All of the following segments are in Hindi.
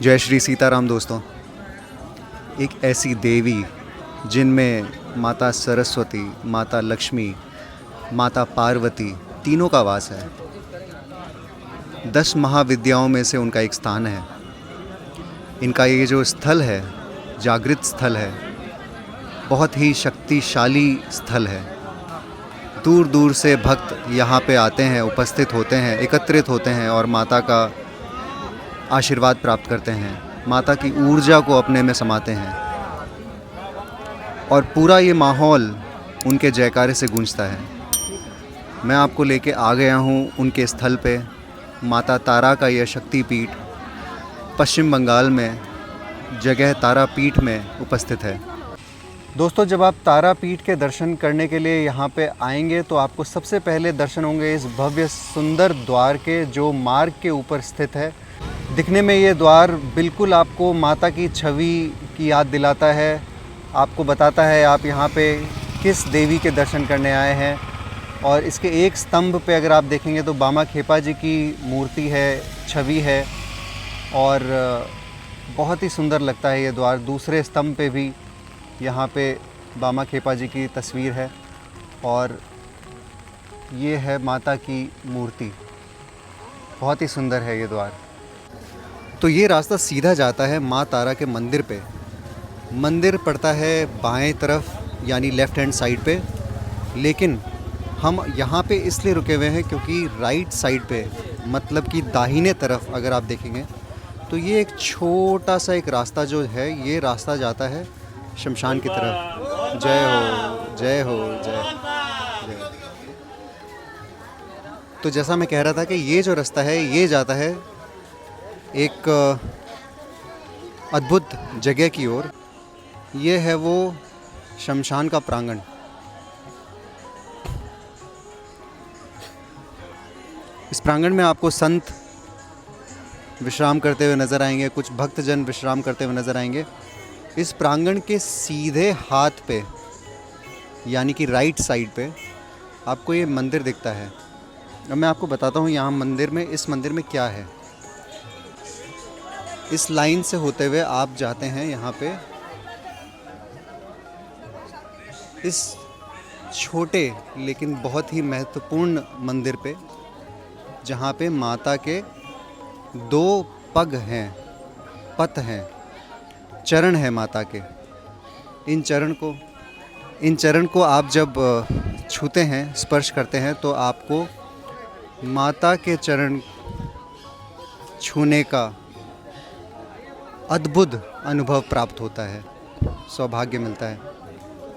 जय श्री सीताराम दोस्तों। एक ऐसी देवी जिनमें माता सरस्वती, माता लक्ष्मी, माता पार्वती तीनों का वास है। 10 महाविद्याओं में से उनका एक स्थान है। इनका ये जो स्थल है, जागृत स्थल है, बहुत ही शक्तिशाली स्थल है। दूर दूर से भक्त यहाँ पे आते हैं, उपस्थित होते हैं, एकत्रित होते हैं और माता का आशीर्वाद प्राप्त करते हैं, माता की ऊर्जा को अपने में समाते हैं और पूरा ये माहौल उनके जयकारे से गूंजता है। मैं आपको लेके आ गया हूँ उनके स्थल पे। माता तारा का यह शक्तिपीठ पश्चिम बंगाल में जगह तारापीठ में उपस्थित है। दोस्तों, जब आप तारापीठ के दर्शन करने के लिए यहाँ पे आएंगे तो आपको सबसे पहले दर्शन होंगे इस भव्य सुंदर द्वार के, जो मार्ग के ऊपर स्थित है। दिखने में ये द्वार बिल्कुल आपको माता की छवि की याद दिलाता है, आपको बताता है आप यहाँ पे किस देवी के दर्शन करने आए हैं। और इसके एक स्तंभ पे अगर आप देखेंगे तो बामा खेपा जी की मूर्ति है, छवि है और बहुत ही सुंदर लगता है ये द्वार। दूसरे स्तंभ पे भी यहाँ पे बामा खेपा जी की तस्वीर है और ये है माता की मूर्ति। बहुत ही सुंदर है ये द्वार। तो ये रास्ता सीधा जाता है माँ तारा के मंदिर पे। मंदिर पड़ता है बाएं तरफ, यानी लेफ़्ट हैंड साइड पे। लेकिन हम यहाँ पे इसलिए रुके हुए हैं क्योंकि राइट साइड पे, मतलब कि दाहिने तरफ अगर आप देखेंगे तो ये एक छोटा सा एक रास्ता जो है, ये रास्ता जाता है शमशान की तरफ। जय हो, जय हो, जय जय। तो जैसा मैं कह रहा था कि ये जो रास्ता है ये जाता है एक अद्भुत जगह की ओर। ये है वो शमशान का प्रांगण। इस प्रांगण में आपको संत विश्राम करते हुए नज़र आएंगे, कुछ भक्तजन विश्राम करते हुए नज़र आएंगे। इस प्रांगण के सीधे हाथ पे, यानी कि राइट साइड पे, आपको ये मंदिर दिखता है। अब मैं आपको बताता हूँ यहाँ मंदिर में, इस मंदिर में क्या है। इस लाइन से होते हुए आप जाते हैं यहाँ पे इस छोटे लेकिन बहुत ही महत्वपूर्ण मंदिर पे, जहाँ पे माता के 2 पग हैं, पत हैं, चरण है माता के। इन चरण को आप जब छूते हैं, स्पर्श करते हैं, तो आपको माता के चरण छूने का अद्भुत अनुभव प्राप्त होता है, सौभाग्य मिलता है।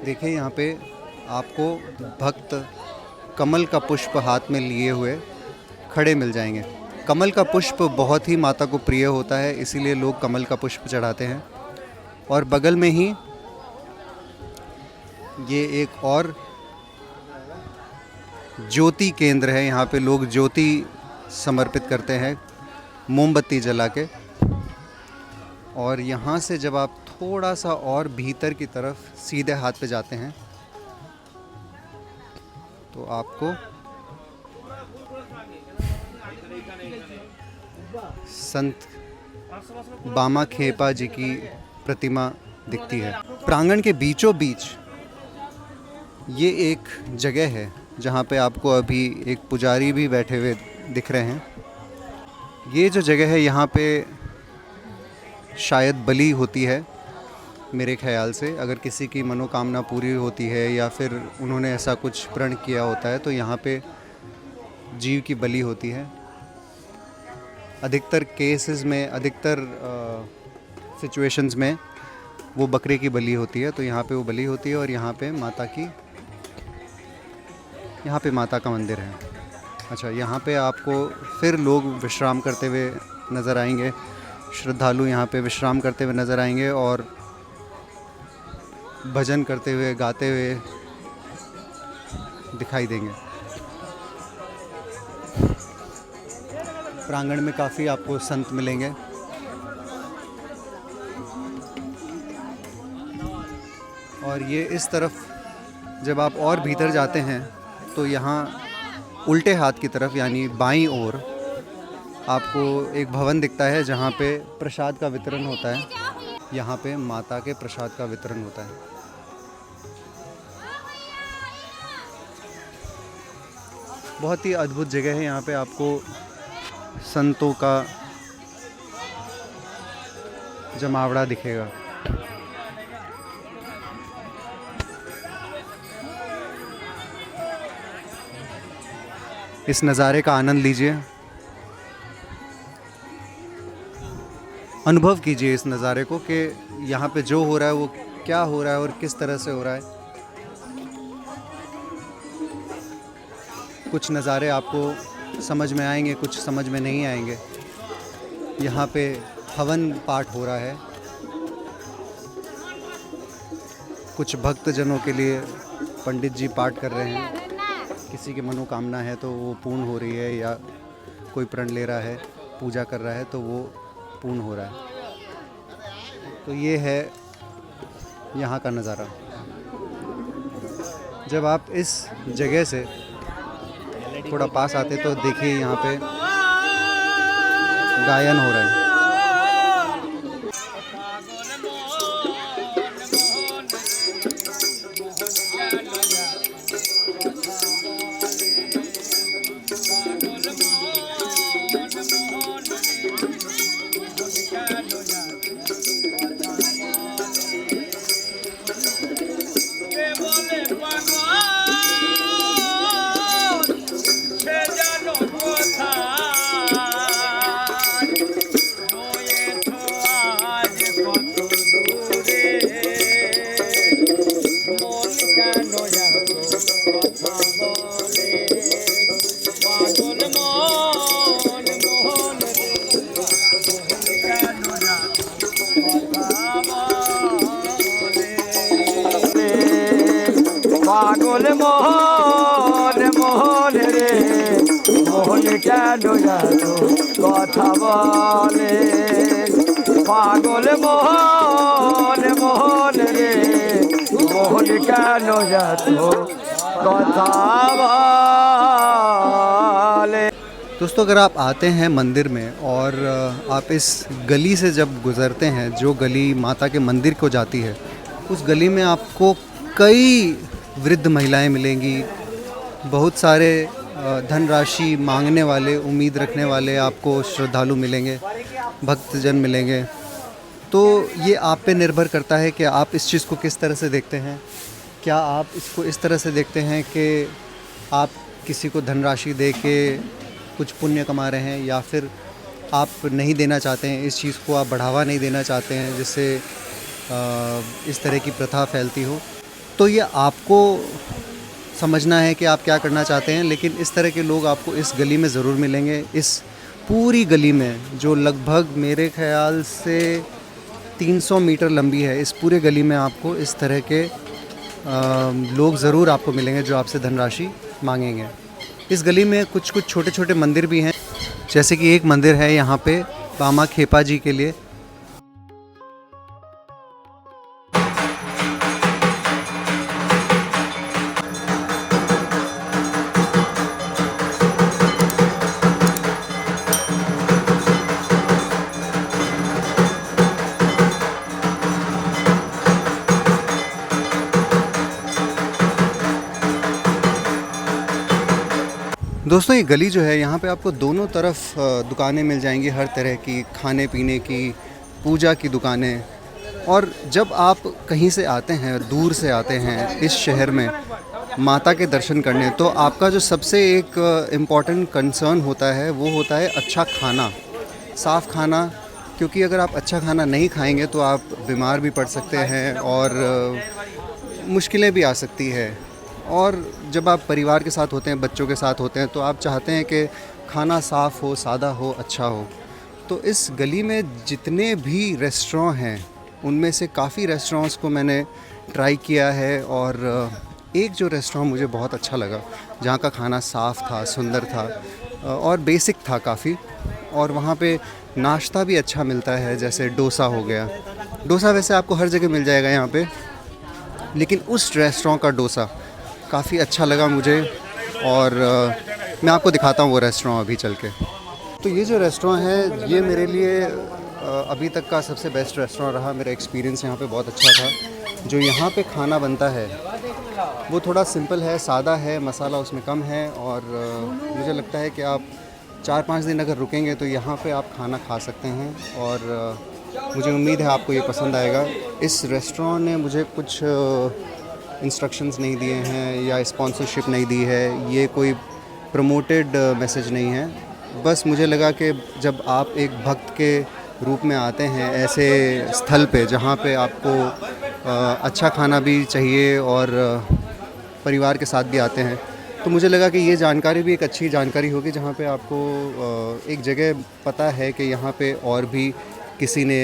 देखिए यहाँ पे आपको भक्त कमल का पुष्प हाथ में लिए हुए खड़े मिल जाएंगे। कमल का पुष्प बहुत ही माता को प्रिय होता है, इसीलिए लोग कमल का पुष्प चढ़ाते हैं। और बगल में ही ये एक और ज्योति केंद्र है। यहाँ पे लोग ज्योति समर्पित करते हैं मोमबत्ती जला के। और यहाँ से जब आप थोड़ा सा और भीतर की तरफ सीधे हाथ पे जाते हैं तो आपको संत बामा खेपा जी की प्रतिमा दिखती है। प्रांगण के बीचों बीच ये एक जगह है जहाँ पे आपको अभी एक पुजारी भी बैठे हुए दिख रहे हैं। ये जो जगह है यहाँ पे शायद बलि होती है मेरे ख्याल से। अगर किसी की मनोकामना पूरी होती है या फिर उन्होंने ऐसा कुछ प्रण किया होता है तो यहाँ पे जीव की बलि होती है। अधिकतर केसेस में, अधिकतर सिचुएशंस में वो बकरे की बलि होती है। तो यहाँ पे वो बलि होती है और यहाँ पे माता का मंदिर है। अच्छा, यहाँ पे आपको फिर लोग विश्राम करते हुए नज़र आएंगे, श्रद्धालु यहाँ पे विश्राम करते हुए नज़र आएंगे और भजन करते हुए, गाते हुए दिखाई देंगे। प्रांगण में काफ़ी आपको संत मिलेंगे। और ये इस तरफ जब आप और भीतर जाते हैं तो यहाँ उल्टे हाथ की तरफ, यानी बाईं ओर, आपको एक भवन दिखता है जहाँ पे प्रसाद का वितरण होता है। यहाँ पे माता के प्रसाद का वितरण होता है। बहुत ही अद्भुत जगह है। यहाँ पे आपको संतों का जमावड़ा दिखेगा। इस नज़ारे का आनंद लीजिए, अनुभव कीजिए इस नज़ारे को कि यहाँ पे जो हो रहा है वो क्या हो रहा है और किस तरह से हो रहा है। कुछ नज़ारे आपको समझ में आएंगे, कुछ समझ में नहीं आएंगे। यहाँ पे हवन पाठ हो रहा है। कुछ भक्तजनों के लिए पंडित जी पाठ कर रहे हैं। किसी की मनोकामना है तो वो पूर्ण हो रही है, या कोई प्रण ले रहा है, पूजा कर रहा है तो वो पूर्ण हो रहा है। तो ये है यहाँ का नज़ारा। जब आप इस जगह से थोड़ा पास आते तो देखिए यहाँ पे गायन हो रहा है। पागल मोहन मोहन रे मोहन কেন এত কথা বলে পাগল মোহন মোহন রে মোহন কেন এত কথা বলে। दोस्तों, अगर आप आते हैं मंदिर में और आप इस गली से जब गुज़रते हैं, जो गली माता के मंदिर को जाती है, उस गली में आपको कई वृद्ध महिलाएं मिलेंगी। बहुत सारे धनराशि मांगने वाले, उम्मीद रखने वाले आपको श्रद्धालु मिलेंगे, भक्तजन मिलेंगे। तो ये आप पे निर्भर करता है कि आप इस चीज़ को किस तरह से देखते हैं। क्या आप इसको इस तरह से देखते हैं कि आप किसी को धनराशि दे के कुछ पुण्य कमा रहे हैं, या फिर आप नहीं देना चाहते हैं, इस चीज़ को आप बढ़ावा नहीं देना चाहते हैं जिससे इस तरह की प्रथा फैलती हो। तो ये आपको समझना है कि आप क्या करना चाहते हैं। लेकिन इस तरह के लोग आपको इस गली में ज़रूर मिलेंगे। इस पूरी गली में, जो लगभग मेरे ख़याल से 300 मीटर लंबी है, इस पूरे गली में आपको इस तरह के लोग ज़रूर आपको मिलेंगे जो आपसे धनराशि मांगेंगे। इस गली में कुछ कुछ छोटे छोटे मंदिर भी हैं, जैसे कि एक मंदिर है यहाँ पे बामा खेपा जी के लिए। दोस्तों, ये गली जो है, यहाँ पे आपको दोनों तरफ दुकानें मिल जाएंगी, हर तरह की खाने पीने की, पूजा की दुकानें। और जब आप कहीं से आते हैं, दूर से आते हैं इस शहर में माता के दर्शन करने, तो आपका जो सबसे एक इम्पॉर्टेंट कंसर्न होता है वो होता है अच्छा खाना, साफ़ खाना। क्योंकि अगर आप अच्छा खाना नहीं खाएंगे तो आप बीमार भी पड़ सकते हैं और मुश्किलें भी आ सकती है। और जब आप परिवार के साथ होते हैं, बच्चों के साथ होते हैं, तो आप चाहते हैं कि खाना साफ़ हो, सादा हो, अच्छा हो। तो इस गली में जितने भी रेस्टोरेंट हैं, उनमें से काफ़ी रेस्टोरेंट्स को मैंने ट्राई किया है। और एक जो रेस्टोरेंट मुझे बहुत अच्छा लगा, जहाँ का खाना साफ़ था, सुंदर था और बेसिक था काफ़ी। और वहाँ पे नाश्ता भी अच्छा मिलता है, जैसे डोसा हो गया। डोसा वैसे आपको हर जगह मिल जाएगा यहाँ पे, लेकिन उस रेस्टोरेंट का डोसा काफ़ी अच्छा लगा मुझे। और मैं आपको दिखाता हूँ वो रेस्टोरेंट अभी चल के। तो ये जो रेस्टोरेंट है ये मेरे लिए अभी तक का सबसे बेस्ट रेस्टोरेंट रहा। मेरा एक्सपीरियंस यहाँ पे बहुत अच्छा था। जो यहाँ पे खाना बनता है वो थोड़ा सिंपल है, सादा है, मसाला उसमें कम है और मुझे लगता है कि आप 4-5 दिन अगर रुकेंगे तो यहाँ पे आप खाना खा सकते हैं और मुझे उम्मीद है आपको ये पसंद आएगा। इस रेस्टोरेंट ने मुझे कुछ इंस्ट्रक्शंस नहीं दिए हैं या स्पॉन्सरशिप नहीं दी है, ये कोई प्रमोटेड मैसेज नहीं है। बस मुझे लगा कि जब आप एक भक्त के रूप में आते हैं ऐसे स्थल पे जहाँ पे आपको अच्छा खाना भी चाहिए और परिवार के साथ भी आते हैं, तो मुझे लगा कि ये जानकारी भी एक अच्छी जानकारी होगी जहाँ पे आपको एक जगह पता है कि यहाँ पे और भी किसी ने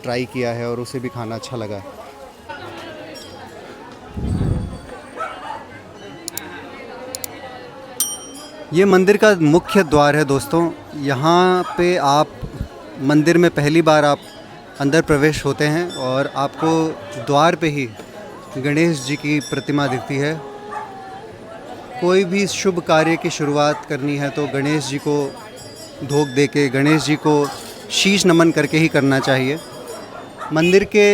ट्राई किया है और उसे भी खाना अच्छा लगा। ये मंदिर का मुख्य द्वार है दोस्तों। यहाँ पे आप मंदिर में पहली बार आप अंदर प्रवेश होते हैं और आपको द्वार पे ही गणेश जी की प्रतिमा दिखती है। कोई भी शुभ कार्य की शुरुआत करनी है तो गणेश जी को धोख दे के, गणेश जी को शीश नमन करके ही करना चाहिए। मंदिर के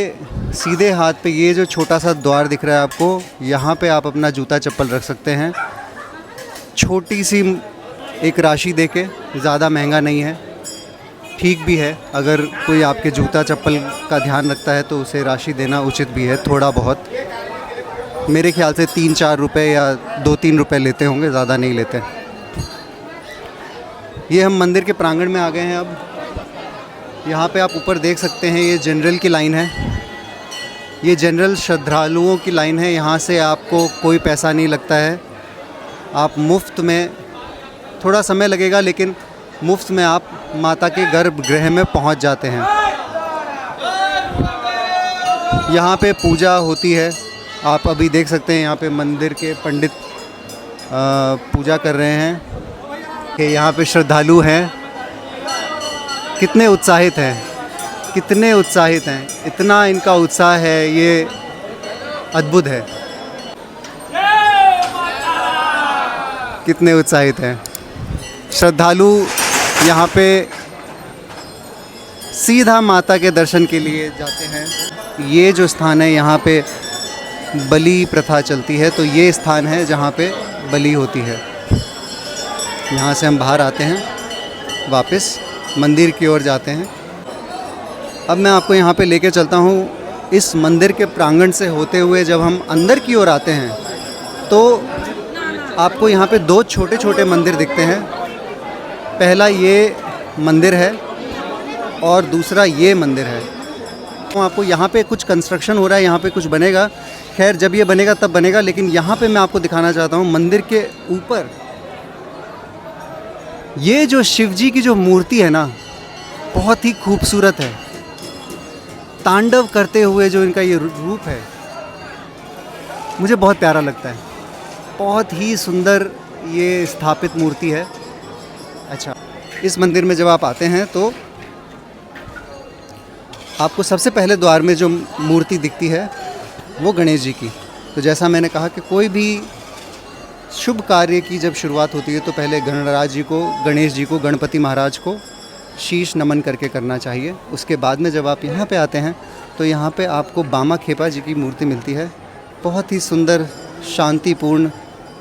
सीधे हाथ पे ये जो छोटा सा द्वार दिख रहा है आपको, यहाँ पे आप अपना जूता चप्पल रख सकते हैं। छोटी सी एक राशि दे के, ज़्यादा महंगा नहीं है, ठीक भी है। अगर कोई आपके जूता चप्पल का ध्यान रखता है तो उसे राशि देना उचित भी है। थोड़ा बहुत, मेरे ख्याल से 3-4 रुपये या 2-3 रुपये लेते होंगे, ज़्यादा नहीं लेते। ये हम मंदिर के प्रांगण में आ गए हैं। अब यहाँ पे आप ऊपर देख सकते हैं, ये जनरल की लाइन है। ये जनरल श्रद्धालुओं की लाइन है। यहाँ से आपको कोई पैसा नहीं लगता है। आप मुफ्त में, थोड़ा समय लगेगा लेकिन मुफ्त में आप माता के गर्भगृह में पहुँच जाते हैं। यहाँ पे पूजा होती है। आप अभी देख सकते हैं यहाँ पे मंदिर के पंडित पूजा कर रहे हैं कि यहाँ पे श्रद्धालु हैं। कितने उत्साहित हैं, कितने उत्साहित हैं, इतना इनका उत्साह है, ये अद्भुत है। कितने उत्साहित हैं श्रद्धालु। यहाँ पे सीधा माता के दर्शन के लिए जाते हैं। ये जो स्थान है यहाँ पे बलि प्रथा चलती है, तो ये स्थान है जहाँ पे बलि होती है। यहाँ से हम बाहर आते हैं, वापस मंदिर की ओर जाते हैं। अब मैं आपको यहाँ पे लेके चलता हूँ। इस मंदिर के प्रांगण से होते हुए जब हम अंदर की ओर आते हैं तो आपको यहाँ पे 2 छोटे छोटे मंदिर दिखते हैं। पहला ये मंदिर है और दूसरा ये मंदिर है। तो आपको यहाँ पे कुछ कंस्ट्रक्शन हो रहा है, यहाँ पे कुछ बनेगा। खैर, जब ये बनेगा तब बनेगा, लेकिन यहाँ पे मैं आपको दिखाना चाहता हूँ मंदिर के ऊपर ये जो शिव जी की जो मूर्ति है ना, बहुत ही खूबसूरत है। तांडव करते हुए जो इनका ये रूप है, मुझे बहुत प्यारा लगता है। बहुत ही सुंदर ये स्थापित मूर्ति है। अच्छा, इस मंदिर में जब आप आते हैं तो आपको सबसे पहले द्वार में जो मूर्ति दिखती है वो गणेश जी की। तो जैसा मैंने कहा कि कोई भी शुभ कार्य की जब शुरुआत होती है तो पहले गणराज जी को, गणेश जी को, गणपति महाराज को शीश नमन करके करना चाहिए। उसके बाद में जब आप यहाँ पे आते हैं तो यहाँ पे आपको बामा खेपा जी की मूर्ति मिलती है। बहुत ही सुंदर, शांतिपूर्ण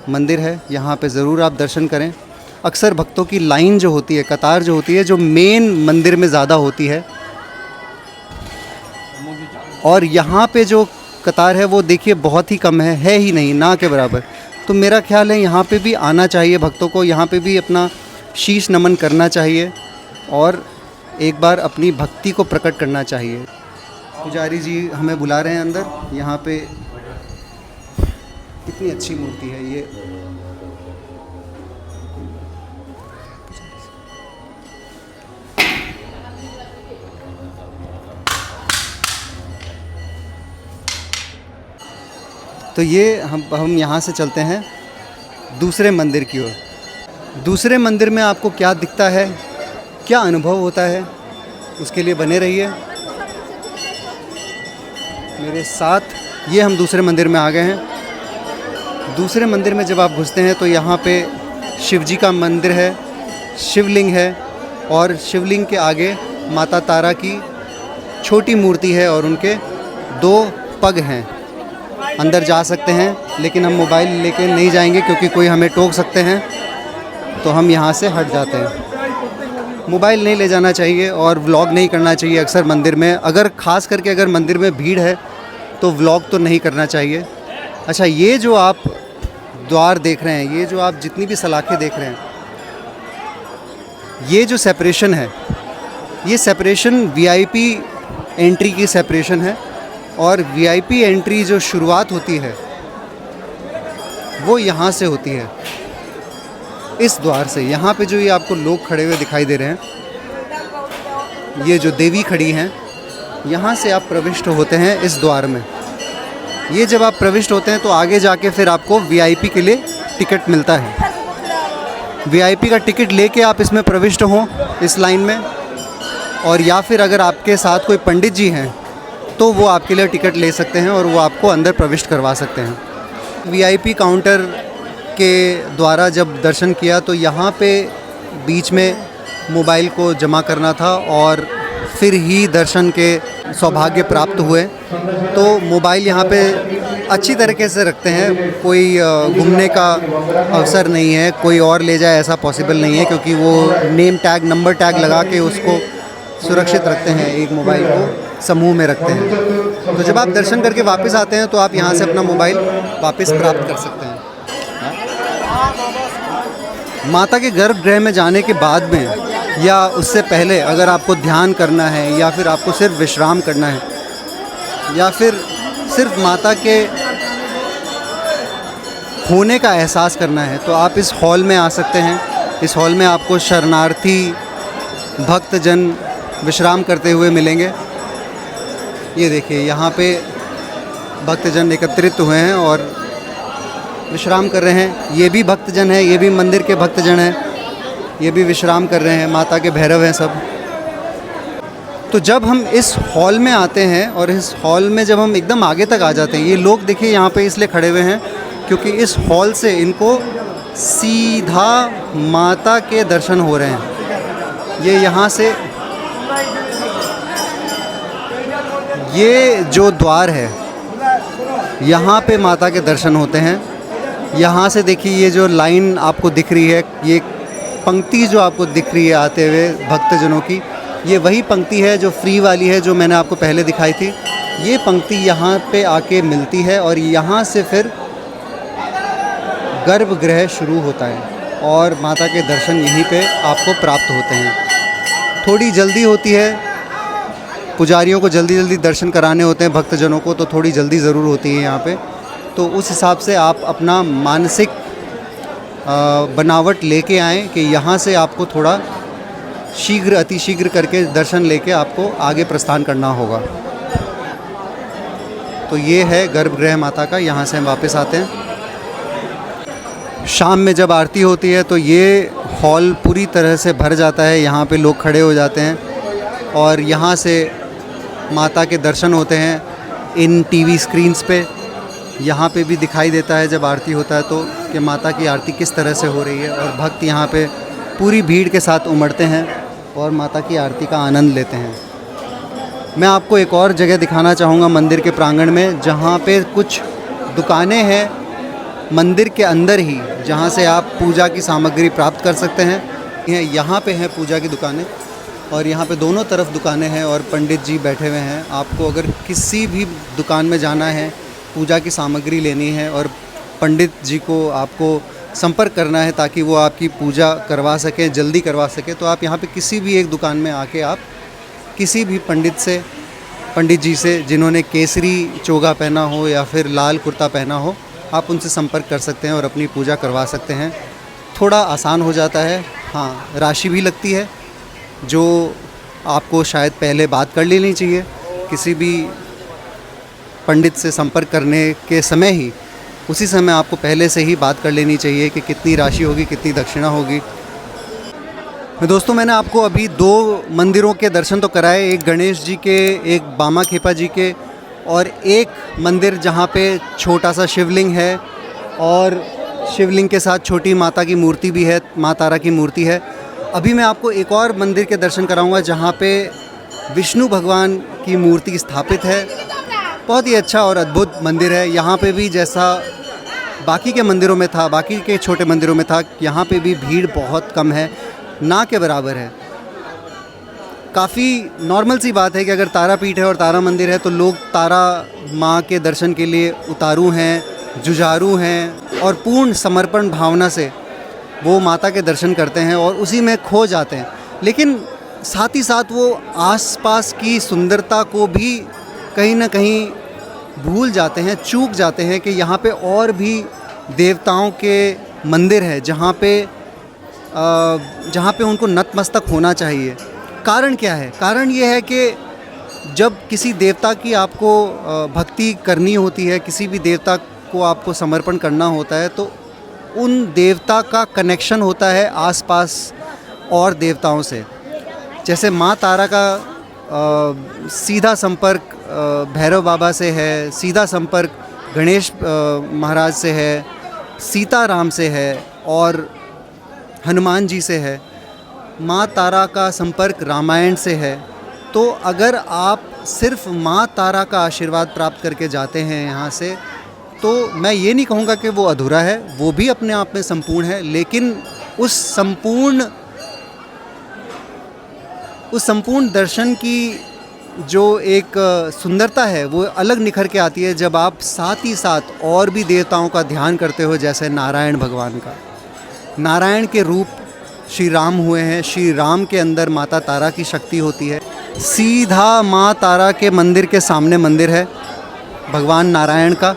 मंदिर है। यहाँ पे ज़रूर आप दर्शन करें। अक्सर भक्तों की लाइन जो होती है, कतार जो होती है, जो मेन मंदिर में ज़्यादा होती है, और यहाँ पे जो कतार है वो देखिए बहुत ही कम है ही नहीं, ना के बराबर। तो मेरा ख्याल है यहाँ पे भी आना चाहिए भक्तों को, यहाँ पे भी अपना शीश नमन करना चाहिए और एक बार अपनी भक्ति को प्रकट करना चाहिए। पुजारी जी हमें बुला रहे हैं अंदर। यहाँ पे कितनी अच्छी मूर्ति है ये। तो ये हम यहाँ से चलते हैं दूसरे मंदिर की ओर। दूसरे मंदिर में आपको क्या दिखता है, क्या अनुभव होता है, उसके लिए बने रहिए मेरे साथ। ये हम दूसरे मंदिर में आ गए हैं। दूसरे मंदिर में जब आप घुसते हैं तो यहाँ पे शिव जी का मंदिर है, शिवलिंग है। और शिवलिंग के आगे माता तारा की छोटी मूर्ति है और उनके 2 पग हैं। अंदर जा सकते हैं, लेकिन हम मोबाइल लेके नहीं जाएंगे क्योंकि कोई हमें टोक सकते हैं, तो हम यहाँ से हट जाते हैं। मोबाइल नहीं ले जाना चाहिए और व्लॉग नहीं करना चाहिए अक्सर मंदिर में। अगर ख़ास करके अगर मंदिर में भीड़ है तो व्लॉग तो नहीं करना चाहिए। अच्छा, ये जो आप द्वार देख रहे हैं, ये जो आप जितनी भी सलाखें देख रहे हैं, ये जो सेपरेशन है, ये सेपरेशन वीआईपी एंट्री की सेपरेशन है। और वीआईपी एंट्री जो शुरुआत होती है वो यहाँ से होती है, इस द्वार से। यहाँ पे जो ये आपको लोग खड़े हुए दिखाई दे रहे हैं, ये जो देवी खड़ी हैं, यहाँ से आप प्रविष्ट होते हैं इस द्वार में। ये जब आप प्रविष्ट होते हैं तो आगे जाके फिर आपको वीआईपी के लिए टिकट मिलता है। वीआईपी का टिकट लेके आप इसमें प्रविष्ट हों इस लाइन में, और या फिर अगर आपके साथ कोई पंडित जी हैं तो वो आपके लिए टिकट ले सकते हैं और वो आपको अंदर प्रविष्ट करवा सकते हैं। वीआईपी काउंटर के द्वारा जब दर्शन किया तो यहाँ पे बीच में मोबाइल को जमा करना था और फिर ही दर्शन के सौभाग्य प्राप्त हुए। तो मोबाइल यहाँ पे अच्छी तरीके से रखते हैं, कोई घूमने का अवसर नहीं है, कोई और ले जाए ऐसा पॉसिबल नहीं है, क्योंकि वो नेम टैग, नंबर टैग लगा के उसको सुरक्षित रखते हैं, एक मोबाइल को समूह में रखते हैं। तो जब आप दर्शन करके वापस आते हैं तो आप यहाँ से अपना मोबाइल वापस प्राप्त कर सकते हैं। माता के गर्भगृह में जाने के बाद में या उससे पहले अगर आपको ध्यान करना है, या फिर आपको सिर्फ विश्राम करना है, या फिर सिर्फ माता के होने का एहसास करना है, तो आप इस हॉल में आ सकते हैं। इस हॉल में आपको शरणार्थी भक्तजन विश्राम करते हुए मिलेंगे। ये देखिए, यहाँ पे भक्तजन एकत्रित हुए हैं और विश्राम कर रहे हैं। ये भी भक्तजन हैं, ये भी मंदिर के भक्तजन हैं, ये भी विश्राम कर रहे हैं। माता के भैरव हैं सब। तो जब हम इस हॉल में आते हैं और इस हॉल में जब हम एकदम आगे तक आ जाते हैं, ये लोग देखिए यहाँ पे इसलिए खड़े हुए हैं क्योंकि इस हॉल से इनको सीधा माता के दर्शन हो रहे हैं। ये यहाँ से, ये जो द्वार है, यहाँ पे माता के दर्शन होते हैं। यहाँ से देखिए, ये जो लाइन आपको दिख रही है, ये पंक्ति जो आपको दिख रही है आते हुए भक्तजनों की, ये वही पंक्ति है जो फ्री वाली है, जो मैंने आपको पहले दिखाई थी। ये पंक्ति यहाँ पे आके मिलती है और यहाँ से फिर गर्भगृह शुरू होता है और माता के दर्शन यहीं पे आपको प्राप्त होते हैं। थोड़ी जल्दी होती है, पुजारियों को जल्दी जल्दी दर्शन कराने होते हैं भक्तजनों को, तो थोड़ी जल्दी ज़रूर होती है यहाँ पे। तो उस हिसाब से आप अपना मानसिक बनावट लेके आएँ कि यहाँ से आपको थोड़ा शीघ्र, अतिशीघ्र करके दर्शन लेके आपको आगे प्रस्थान करना होगा। तो ये है गर्भगृह माता का। यहाँ से हम वापस आते हैं। शाम में जब आरती होती है तो ये हॉल पूरी तरह से भर जाता है, यहाँ पे लोग खड़े हो जाते हैं और यहाँ से माता के दर्शन होते हैं। इन टीवी स्क्रीन्स पे यहाँ पे भी दिखाई देता है जब आरती होता है तो, कि माता की आरती किस तरह से हो रही है, और भक्त यहाँ पे पूरी भीड़ के साथ उमड़ते हैं और माता की आरती का आनंद लेते हैं। मैं आपको एक और जगह दिखाना चाहूँगा मंदिर के प्रांगण में, जहाँ पे कुछ दुकानें हैं मंदिर के अंदर ही, जहाँ से आप पूजा की सामग्री प्राप्त कर सकते हैं। यहाँ पे हैं पूजा की दुकानें और यहाँ पे दोनों तरफ दुकानें हैं और पंडित जी बैठे हुए हैं। आपको अगर किसी भी दुकान में जाना है, पूजा की सामग्री लेनी है और पंडित जी को आपको संपर्क करना है ताकि वो आपकी पूजा करवा सकें, जल्दी करवा सकें, तो आप यहाँ पे किसी भी एक दुकान में आके आप किसी भी पंडित जी से जिन्होंने केसरी चोगा पहना हो या फिर लाल कुर्ता पहना हो, आप उनसे संपर्क कर सकते हैं और अपनी पूजा करवा सकते हैं। थोड़ा आसान हो जाता है। हाँ, राशि भी लगती है जो आपको शायद पहले बात कर लेनी चाहिए। किसी भी पंडित से संपर्क करने के समय ही, उसी समय आपको पहले से ही बात कर लेनी चाहिए कि कितनी राशि होगी, कितनी दक्षिणा होगी। दोस्तों, मैंने आपको अभी 2 मंदिरों के दर्शन तो कराए, एक गणेश जी के, एक बामा खेपा जी के, और एक मंदिर जहाँ पे छोटा सा शिवलिंग है और शिवलिंग के साथ छोटी माता की मूर्ति भी है, माँ तारा की मूर्ति है। अभी मैं आपको एक और मंदिर के दर्शन कराऊंगा जहाँ पे विष्णु भगवान की मूर्ति स्थापित है। बहुत ही अच्छा और अद्भुत मंदिर है। यहाँ पे भी जैसा बाकी के मंदिरों में था, बाकी के छोटे मंदिरों में था, यहाँ पे भी भीड़ बहुत कम है, ना के बराबर है। काफ़ी नॉर्मल सी बात है कि अगर तारापीठ है और तारा मंदिर है तो लोग तारा माँ के दर्शन के लिए उतारू हैं, जुझारू हैं और पूर्ण समर्पण भावना से वो माता के दर्शन करते हैं और उसी में खो जाते हैं। लेकिन साथ ही साथ वो आसपास की सुंदरता को भी कहीं ना कहीं भूल जाते हैं, चूक जाते हैं कि यहाँ पे और भी देवताओं के मंदिर है जहाँ पे उनको नतमस्तक होना चाहिए। कारण क्या है? कारण ये है कि जब किसी देवता की आपको भक्ति करनी होती है, किसी भी देवता को आपको समर्पण करना होता है, तो उन देवता का कनेक्शन होता है आसपास और देवताओं से। जैसे माँ तारा का सीधा संपर्क भैरव बाबा से है, सीधा संपर्क गणेश महाराज से है, सीताराम से है और हनुमान जी से है। माँ तारा का संपर्क रामायण से है। तो अगर आप सिर्फ माँ तारा का आशीर्वाद प्राप्त करके जाते हैं यहाँ से, तो मैं ये नहीं कहूँगा कि वो अधूरा है, वो भी अपने आप में संपूर्ण है। लेकिन उस संपूर्ण दर्शन की जो एक सुंदरता है वो अलग निखर के आती है जब आप साथ ही साथ और भी देवताओं का ध्यान करते हो। जैसे नारायण भगवान का, नारायण के रूप श्री राम हुए हैं। श्री राम के अंदर माता तारा की शक्ति होती है। सीधा माँ तारा के मंदिर के सामने मंदिर है भगवान नारायण का।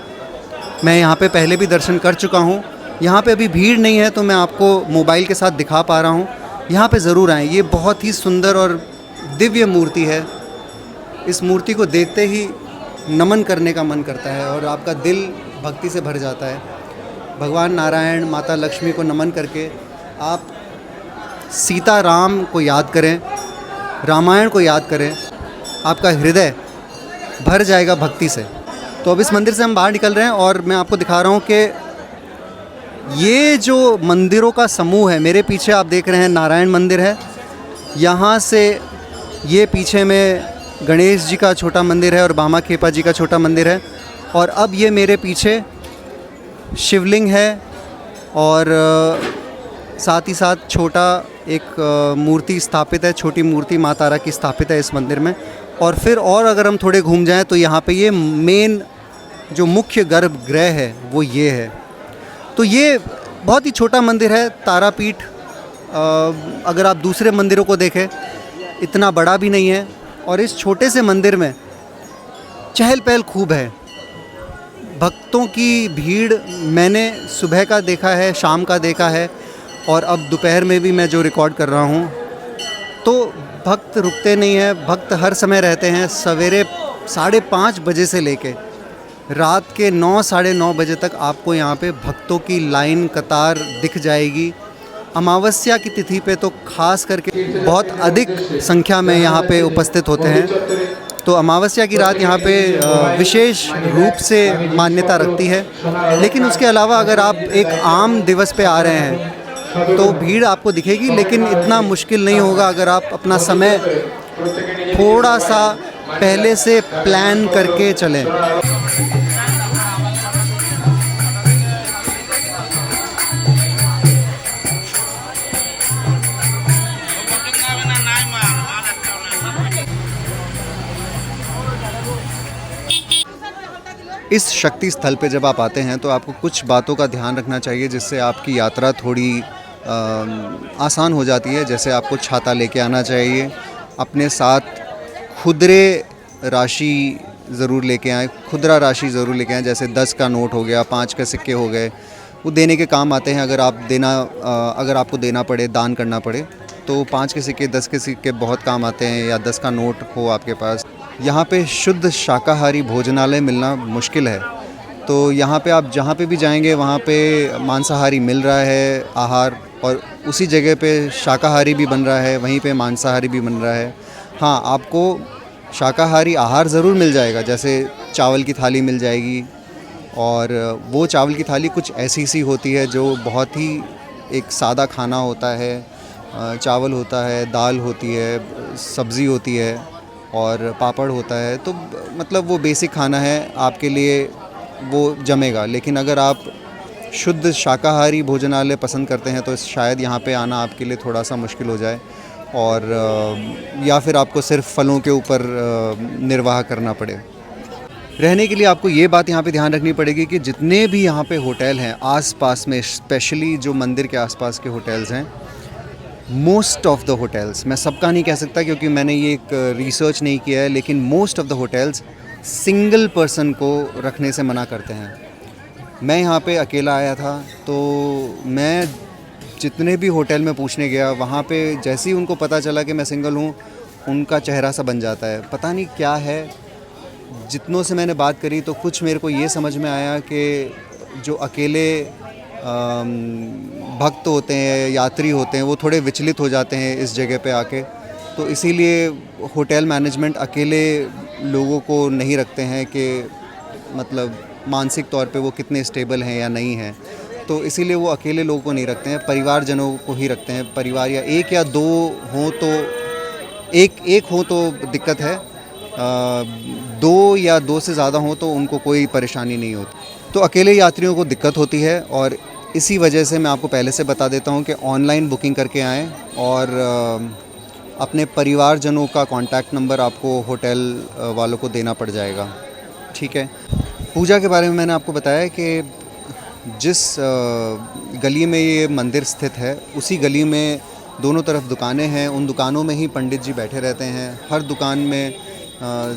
मैं यहाँ पे पहले भी दर्शन कर चुका हूँ। यहाँ पे अभी भीड़ नहीं है तो मैं आपको मोबाइल के साथ दिखा पा रहा हूँ। यहाँ पे ज़रूर आएँ। ये बहुत ही सुंदर और दिव्य मूर्ति है। इस मूर्ति को देखते ही नमन करने का मन करता है और आपका दिल भक्ति से भर जाता है। भगवान नारायण, माता लक्ष्मी को नमन करके आप सीताराम को याद करें, रामायण को याद करें, आपका हृदय भर जाएगा भक्ति से। तो अब इस मंदिर से हम बाहर निकल रहे हैं और मैं आपको दिखा रहा हूँ कि ये जो मंदिरों का समूह है, मेरे पीछे आप देख रहे हैं नारायण मंदिर है। यहाँ से ये पीछे में गणेश जी का छोटा मंदिर है और बामा खेपा जी का छोटा मंदिर है। और अब ये मेरे पीछे शिवलिंग है और साथ ही साथ छोटा एक मूर्ति स्थापित है, छोटी मूर्ति माँ तारा की स्थापित है इस मंदिर में। और फिर और अगर हम थोड़े घूम जाएं तो यहाँ पे ये मेन जो मुख्य गर्भगृह है वो ये है। तो ये बहुत ही छोटा मंदिर है तारापीठ। अगर आप दूसरे मंदिरों को देखें इतना बड़ा भी नहीं है और इस छोटे से मंदिर में चहल पहल खूब है। भक्तों की भीड़ मैंने सुबह का देखा है, शाम का देखा है और अब दोपहर में भी मैं जो रिकॉर्ड कर रहा हूँ, तो भक्त रुकते नहीं हैं। भक्त हर समय रहते हैं। सवेरे 5:30 बजे से लेके रात के 9 साढ़े 9 बजे तक आपको यहाँ पे भक्तों की लाइन कतार दिख जाएगी। अमावस्या की तिथि पे तो खास करके बहुत अधिक संख्या में यहाँ पे उपस्थित होते हैं। तो अमावस्या की रात यहाँ पे विशेष रूप से मान्यता रखती है। लेकिन उसके अलावा अगर आप एक आम दिवस पे आ रहे हैं तो भीड़ आपको दिखेगी, लेकिन इतना मुश्किल नहीं होगा अगर आप अपना समय थोड़ा सा पहले से प्लान करके चलें। इस शक्ति स्थल पे जब आप आते हैं तो आपको कुछ बातों का ध्यान रखना चाहिए जिससे आपकी यात्रा थोड़ी आसान हो जाती है। जैसे आपको छाता लेके आना चाहिए, अपने साथ खुदरे राशि ज़रूर लेके आएँ, खुदरा राशि ज़रूर लेके आएँ। जैसे 10 का नोट हो गया, 5 के सिक्के हो गए, वो देने के काम आते हैं। अगर आपको देना पड़े, दान करना पड़े, तो 5 के सिक्के, 10 के सिक्के बहुत काम आते हैं, या 10 का नोट हो आपके पास। यहाँ पे शुद्ध शाकाहारी भोजनालय मिलना मुश्किल है, तो यहाँ पे आप जहाँ पे भी जाएंगे वहाँ पे मांसाहारी मिल रहा है आहार, और उसी जगह पे शाकाहारी भी बन रहा है, वहीं पे मांसाहारी भी बन रहा है। हाँ, आपको शाकाहारी आहार ज़रूर मिल जाएगा, जैसे चावल की थाली मिल जाएगी, और वो चावल की थाली कुछ ऐसी सी होती है जो बहुत ही एक सादा खाना होता है, चावल होता है, दाल होती है, सब्ज़ी होती है और पापड़ होता है। तो मतलब वो बेसिक खाना है, आपके लिए वो जमेगा। लेकिन अगर आप शुद्ध शाकाहारी भोजनालय पसंद करते हैं तो शायद यहाँ पे आना आपके लिए थोड़ा सा मुश्किल हो जाए, और या फिर आपको सिर्फ फलों के ऊपर निर्वाह करना पड़े। रहने के लिए आपको ये बात यहाँ पे ध्यान रखनी पड़ेगी कि जितने भी यहाँ पे होटल हैं आस-पास में, स्पेशली जो मंदिर के आसपास के होटल्स हैं, मोस्ट ऑफ़ द होटल्स, मैं सबका नहीं कह सकता क्योंकि मैंने ये एक रिसर्च नहीं किया है, लेकिन most of the hotels single person को रखने से मना करते हैं। मैं यहाँ पे अकेला आया था, तो मैं जितने भी होटल में पूछने गया, वहाँ पे जैसे ही उनको पता चला कि मैं सिंगल हूँ, उनका चेहरा सा बन जाता है। पता नहीं क्या है। जितनों से मैंने बात करी तो कुछ मेरे को ये समझ में आया कि जो अकेले भक्त होते हैं, यात्री होते हैं, वो थोड़े विचलित हो जाते हैं इस जगह पे आके। तो इसीलिए होटल मैनेजमेंट अकेले लोगों को नहीं रखते हैं कि मतलब मानसिक तौर पे वो कितने स्टेबल हैं या नहीं हैं। तो इसीलिए वो अकेले लोगों को नहीं रखते हैं, परिवारजनों को ही रखते हैं। परिवार या एक या दो हों तो एक हो तो दिक्कत है, दो या दो से ज़्यादा हों तो उनको कोई परेशानी नहीं होती। तो अकेले यात्रियों को दिक्कत होती है, और इसी वजह से मैं आपको पहले से बता देता हूं कि ऑनलाइन बुकिंग करके आएँ, और अपने परिवारजनों का कॉन्टैक्ट नंबर आपको होटल वालों को देना पड़ जाएगा। ठीक है। पूजा के बारे में मैंने आपको बताया कि जिस गली में ये मंदिर स्थित है, उसी गली में दोनों तरफ दुकानें हैं। उन दुकानों में ही पंडित जी बैठे रहते हैं। हर दुकान में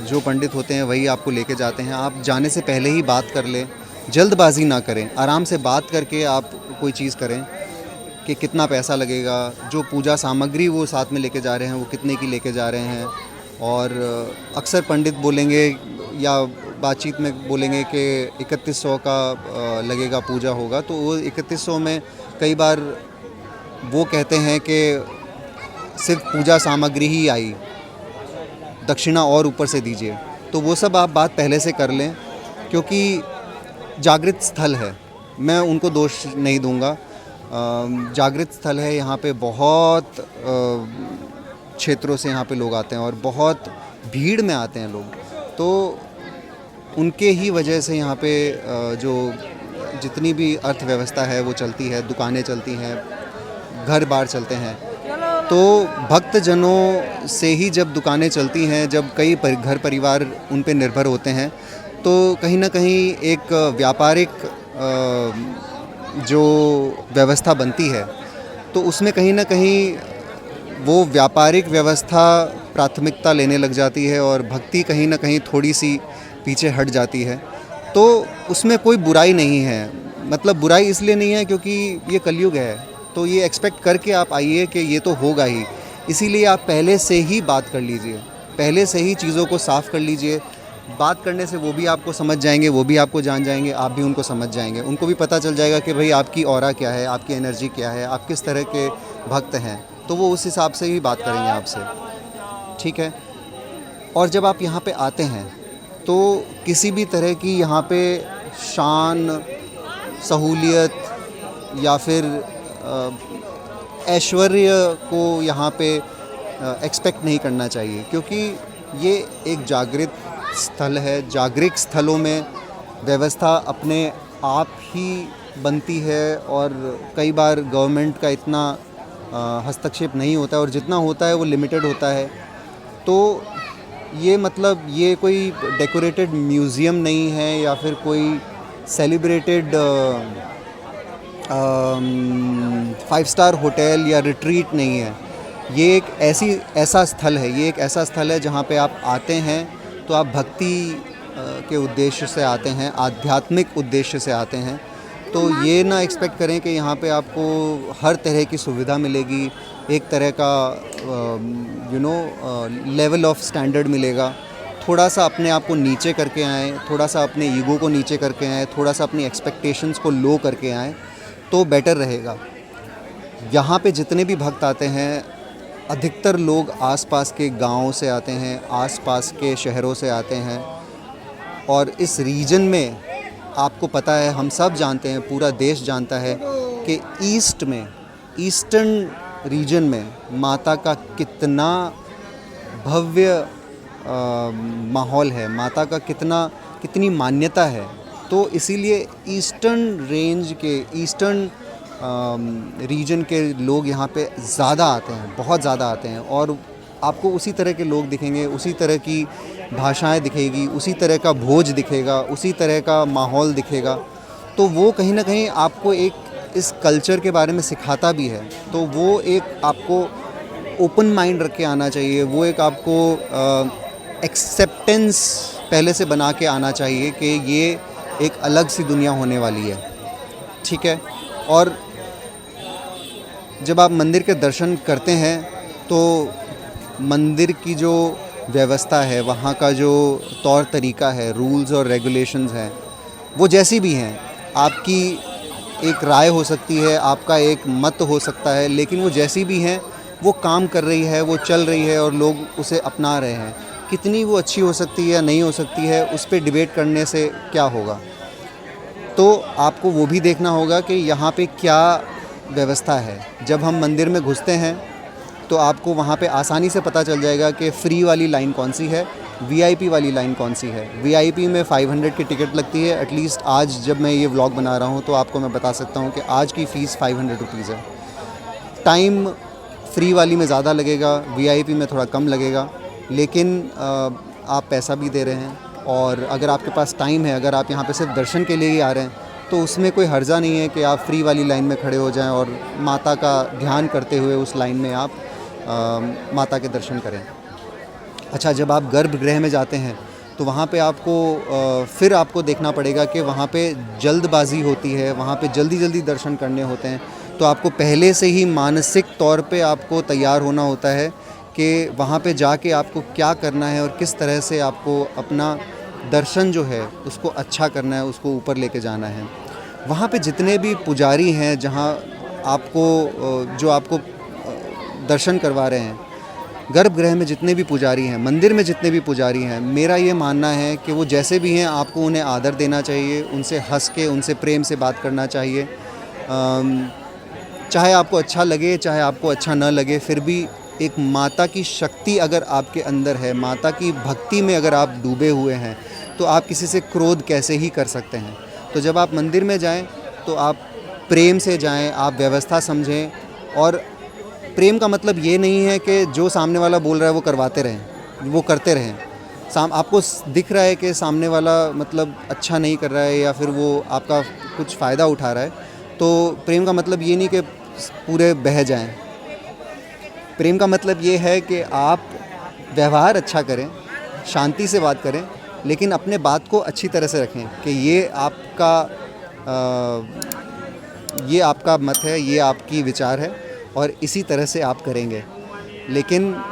जो पंडित होते हैं वही आपको लेके जाते हैं। आप जाने से पहले ही बात कर लें, जल्दबाजी ना करें, आराम से बात करके आप कोई चीज़ करें कि कितना पैसा लगेगा, जो पूजा सामग्री वो साथ में लेके जा रहे हैं वो कितने की लेके जा रहे हैं। और अक्सर पंडित बोलेंगे या बातचीत में बोलेंगे कि 3100 का लगेगा, पूजा होगा। तो वो 3100 में कई बार वो कहते हैं कि सिर्फ पूजा सामग्री ही आई, दक्षिणा और ऊपर से दीजिए। तो वो सब आप बात पहले से कर लें, क्योंकि जागृत स्थल है, मैं उनको दोष नहीं दूंगा। जागृत स्थल है, यहाँ पे बहुत क्षेत्रों से यहाँ पे लोग आते हैं और बहुत भीड़ में आते हैं लोग। तो उनके ही वजह से यहाँ पे जो जितनी भी अर्थव्यवस्था है वो चलती है, दुकानें चलती हैं, घर बार चलते हैं। तो भक्तजनों से ही जब दुकानें चलती हैं, जब कई घर परिवार उन पे निर्भर होते हैं, तो कहीं ना कहीं एक व्यापारिक जो व्यवस्था बनती है, तो उसमें कहीं ना कहीं वो व्यापारिक व्यवस्था प्राथमिकता लेने लग जाती है और भक्ति कहीं ना कहीं थोड़ी सी पीछे हट जाती है। तो उसमें कोई बुराई नहीं है, मतलब बुराई इसलिए नहीं है क्योंकि ये कलयुग है, तो ये एक्सपेक्ट करके आप आइए कि ये तो होगा ही। इसीलिए आप पहले से ही बात कर लीजिए, पहले से ही चीज़ों को साफ़ कर लीजिए। बात करने से वो भी आपको समझ जाएंगे, वो भी आपको जान जाएंगे, आप भी उनको समझ जाएंगे। उनको भी पता चल जाएगा कि भाई आपकी ऑरा क्या है, आपकी एनर्जी क्या है, आप किस तरह के भक्त हैं, तो वो उस हिसाब से ही बात करेंगे आपसे। ठीक है। और जब आप यहाँ पे आते हैं तो किसी भी तरह की यहाँ पे शान, सहूलियत या फिर ऐश्वर्य को यहाँ पे एक्सपेक्ट नहीं करना चाहिए, क्योंकि ये एक जागृत स्थल है। जागृत स्थलों में व्यवस्था अपने आप ही बनती है और कई बार गवर्नमेंट का इतना हस्तक्षेप नहीं होता है, और जितना होता है वो लिमिटेड होता है। तो ये मतलब ये कोई डेकोरेटेड म्यूज़ियम नहीं है या फिर कोई सेलिब्रेटेड 5 स्टार होटल या रिट्रीट नहीं है। ये एक ऐसा स्थल है, ये एक ऐसा स्थल है जहाँ पे आप आते हैं तो आप भक्ति के उद्देश्य से आते हैं, आध्यात्मिक उद्देश्य से आते हैं। तो ये ना एक्सपेक्ट करें कि यहाँ पे आपको हर तरह की सुविधा मिलेगी, एक तरह का लेवल ऑफ स्टैंडर्ड मिलेगा। थोड़ा सा अपने आप को नीचे करके आएँ, थोड़ा सा अपने ईगो को नीचे करके आएँ, थोड़ा सा अपनी एक्सपेक्टेशंस को लो करके आएँ तो बेटर रहेगा। यहाँ पे जितने भी भक्त आते हैं, अधिकतर लोग आसपास के गाँव से आते हैं, आसपास के शहरों से आते हैं। और इस रीजन में आपको पता है, हम सब जानते हैं, पूरा देश जानता है कि ईस्ट में, ईस्टर्न रीजन में माता का कितना भव्य माहौल है, माता का कितनी मान्यता है। तो इसीलिए ईस्टर्न रेंज के, ईस्टर्न रीजन के लोग यहाँ पे ज़्यादा आते हैं, बहुत ज़्यादा आते हैं। और आपको उसी तरह के लोग दिखेंगे, उसी तरह की भाषाएं दिखेगी, उसी तरह का भोज दिखेगा, उसी तरह का माहौल दिखेगा। तो वो कहीं ना कहीं आपको एक इस कल्चर के बारे में सिखाता भी है। तो वो एक आपको ओपन माइंड रख के आना चाहिए, वो एक आपको एक्सेप्टेंस पहले से बना के आना चाहिए कि ये एक अलग सी दुनिया होने वाली है, ठीक है। और जब आप मंदिर के दर्शन करते हैं तो मंदिर की जो व्यवस्था है, वहाँ का जो तौर तरीका है, रूल्स और रेगुलेशंस हैं, वो जैसी भी हैं, आपकी एक राय हो सकती है, आपका एक मत हो सकता है, लेकिन वो जैसी भी हैं वो काम कर रही है, वो चल रही है और लोग उसे अपना रहे हैं। कितनी वो अच्छी हो सकती है या नहीं हो सकती है, उस पर डिबेट करने से क्या होगा। तो आपको वो भी देखना होगा कि यहाँ पे क्या व्यवस्था है। जब हम मंदिर में घुसते हैं तो आपको वहाँ पे आसानी से पता चल जाएगा कि फ्री वाली लाइन कौन सी है, वीआईपी वाली लाइन कौन सी है। वीआईपी में 500 की टिकट लगती है। एटलीस्ट आज जब मैं ये व्लॉग बना रहा हूँ तो आपको मैं बता सकता हूँ कि आज की फ़ीस 500 रुपीज़ है। टाइम फ्री वाली में ज़्यादा लगेगा, वीआईपी में थोड़ा कम लगेगा, लेकिन आप पैसा भी दे रहे हैं। और अगर आपके पास टाइम है, अगर आप यहाँ पे सिर्फ दर्शन के लिए ही आ रहे हैं, तो उसमें कोई हर्जा नहीं है कि आप फ्री वाली लाइन में खड़े हो जाएं और माता का ध्यान करते हुए उस लाइन में आप माता के दर्शन करें। अच्छा, जब आप गर्भगृह में जाते हैं तो वहाँ पे आपको फिर आपको देखना पड़ेगा कि वहाँ पे जल्दबाजी होती है, वहाँ पे जल्दी जल्दी दर्शन करने होते हैं। तो आपको पहले से ही मानसिक तौर पे आपको तैयार होना होता है कि वहाँ पे जाके आपको क्या करना है और किस तरह से आपको अपना दर्शन जो है उसको अच्छा करना है, उसको ऊपर लेके जाना है। वहाँ पे जितने भी पुजारी हैं, जहाँ आपको जो आपको दर्शन करवा रहे हैं, गर्भगृह में जितने भी पुजारी हैं, मंदिर में जितने भी पुजारी हैं, मेरा ये मानना है कि वो जैसे भी हैं आपको उन्हें आदर देना चाहिए, उनसे हंस के, उनसे प्रेम से बात करना चाहिए। चाहे आपको अच्छा लगे, चाहे आपको अच्छा न लगे, फिर भी एक माता की शक्ति अगर आपके अंदर है, माता की भक्ति में अगर आप डूबे हुए हैं, तो आप किसी से क्रोध कैसे ही कर सकते हैं। तो जब आप मंदिर में जाएं तो आप प्रेम से जाएं, आप व्यवस्था समझें। और प्रेम का मतलब ये नहीं है कि जो सामने वाला बोल रहा है वो करवाते रहें, वो करते रहें। आपको दिख रहा है कि सामने वाला मतलब अच्छा नहीं कर रहा है या फिर वो आपका कुछ फ़ायदा उठा रहा है, तो प्रेम का मतलब ये नहीं कि पूरे बह जाएं। प्रेम का मतलब ये है कि आप व्यवहार अच्छा करें, शांति से बात करें, लेकिन अपने बात को अच्छी तरह से रखें कि ये आपका मत है, ये आपकी विचार है और इसी तरह से आप करेंगे। लेकिन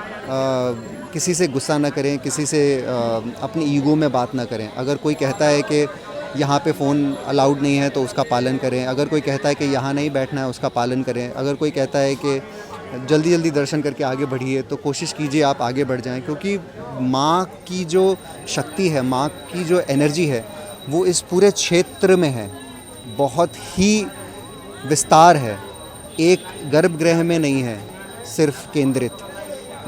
किसी से गुस्सा ना करें, किसी से अपनी ईगो में बात ना करें। अगर कोई कहता है कि यहाँ पे फ़ोन अलाउड नहीं है तो उसका पालन करें। अगर कोई कहता है कि यहाँ नहीं बैठना है, उसका पालन करें। अगर कोई कहता है कि जल्दी जल्दी दर्शन करके आगे बढ़िए, तो कोशिश कीजिए आप आगे बढ़ जाएं, क्योंकि माँ की जो शक्ति है, माँ की जो एनर्जी है, वो इस पूरे क्षेत्र में है, बहुत ही विस्तार है। एक गर्भगृह में नहीं है सिर्फ केंद्रित,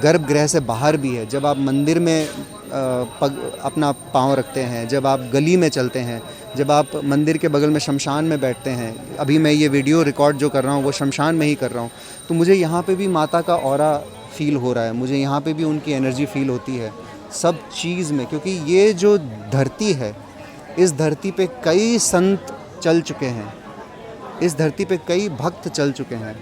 गर्भगृह से बाहर भी है। जब आप मंदिर में अपना पाँव रखते हैं, जब आप गली में चलते हैं, जब आप मंदिर के बगल में शमशान में बैठते हैं, अभी मैं ये वीडियो रिकॉर्ड जो कर रहा हूँ वो शमशान में ही कर रहा हूँ, तो मुझे यहाँ पे भी माता का ऑरा फील हो रहा है, मुझे यहाँ पे भी उनकी एनर्जी फील होती है सब चीज़ में। क्योंकि ये जो धरती है, इस धरती पे कई संत चल चुके हैं, इस धरती पे कई भक्त चल चुके हैं।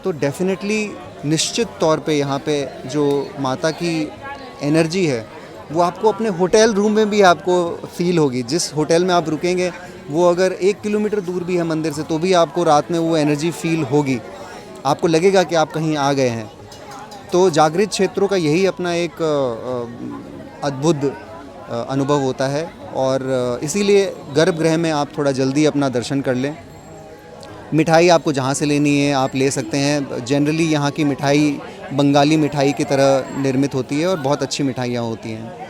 तो डेफिनेटली निश्चित तौर पे यहाँ पे जो माता की एनर्जी है वो आपको अपने होटल रूम में भी आपको फील होगी। जिस होटल में आप रुकेंगे वो अगर 1 किलोमीटर दूर भी है मंदिर से, तो भी आपको रात में वो एनर्जी फील होगी, आपको लगेगा कि आप कहीं आ गए हैं। तो जागृत क्षेत्रों का यही अपना एक अद्भुत अनुभव होता है। और इसीलिए गर्भगृह में आप थोड़ा जल्दी अपना दर्शन कर लें। मिठाई आपको जहाँ से लेनी है आप ले सकते हैं। जनरली यहाँ की मिठाई बंगाली मिठाई की तरह निर्मित होती है और बहुत अच्छी मिठाइयाँ होती हैं।